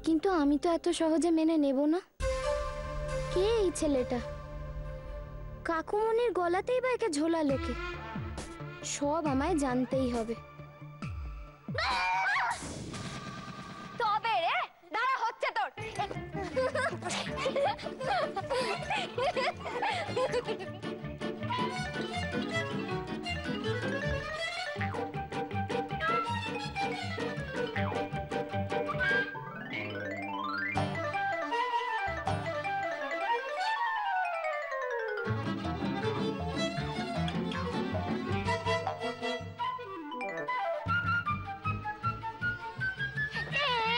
কিন্তু আমি তো এত সহজে মেনে নেব না। কে এই ছেলেটা? কাকুমনির গলাতেই বা একে ঝোলালো কে? সব আমায় জানতেই হবে। তবে রে দাঁড়া, হচ্ছে তোর।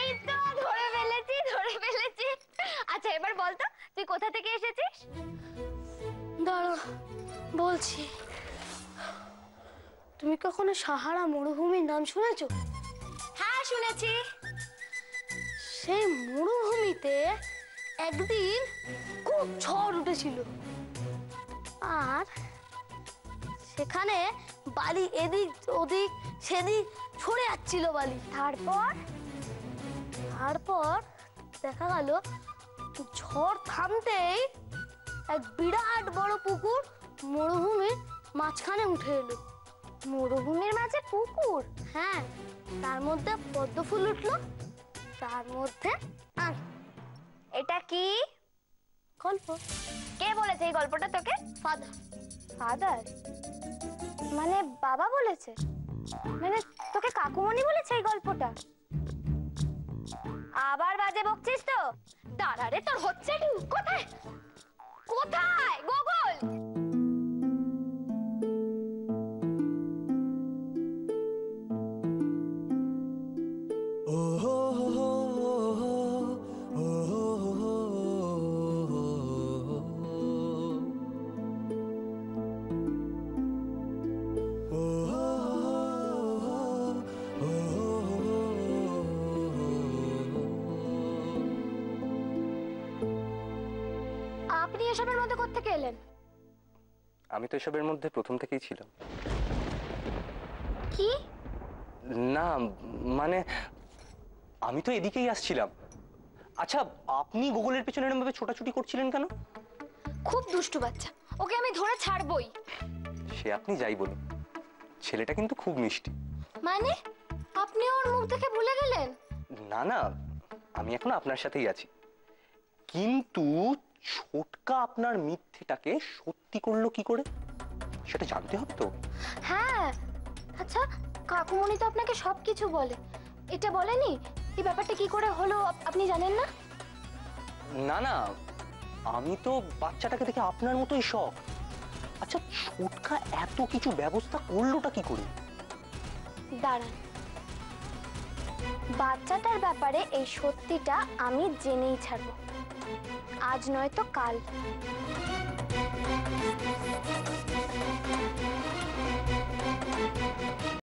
এই তো ধরে ফেলেছি, ধরে ফেলেছি। আচ্ছা এবার বলতো তুই কোথা থেকে এসেছিস? দাঁড়া বলছি। তুমি কখনো সাহারা মরুভূমির নাম শুনেছো? হ্যাঁ শুনেছি। সেই মরুভূমিতে একদিন খুব ঝড় উঠেছিল, আর সেখানে বালি এদিক ওদিক সেদিক ছড়ে যাচ্ছিল বালি। তারপর তারপর দেখা গেল ঝড় থামতেই এক বিরাট বড় পুকুর মরুভূমির মাঝখানে উঠে এলো। মরুভূমির মাঝে পুকুর? হ্যাঁ, তার মধ্যে পদ্ম ফুল উঠলো, তার মধ্যে এটা কি গল্প। কে বলেছে এই গল্পটা তোকে? ফাদার। ফাদার মানে বাবা বলেছে? মানে তোকে কাকুমনি বলেছে এই গল্পটা? আবার বাজে বকছিস তো? দাঁড়া রে, তোর হচ্ছে কি? কোথায় কোথায় গুগল? আপনি এসবের মধ্যে কোত্থেকে এলেন? আমি তো এসবের মধ্যে প্রথম থেকেই ছিলাম। কি? না মানে আমি তো এদিকেই আসছিলাম। আচ্ছা, আপনি গুগলের পেছনে এরকম ভাবে ছোটাছুটি করছিলেন কেন? খুব দুষ্টু বাচ্চা, ওকে আমি ধরে ছাড়বই। সে আপনি যাই বলুন, ছেলেটা কিন্তু খুব মিষ্টি। মানে আপনি ওর মুখ দেখে ভুলে গেলেন? না না, আমি এখন আপনার সাথেই আছি, কিন্তু ছোটকা আপনার মিথ্যেটাকে সত্যি করলো কি করে সেটা জানতে হবে তো। হ্যাঁ, আচ্ছা কাকুমনি তো আপনাকে সবকিছু বলে, এটা বলেনি? এই ব্যাপারটা কি করে হলো আপনি জানেন না? না না, আমি তো বাচ্চাটাকে দেখে আপনার মতোই শখ। আচ্ছা, ছোটকা এত কিছু ব্যবস্থা করলোটা কি করে? দাঁড়ান, বাচ্চাটার ব্যাপারে এই সত্যিটা আমি জেনেই ছাড়বো, আজ নয় তো কাল।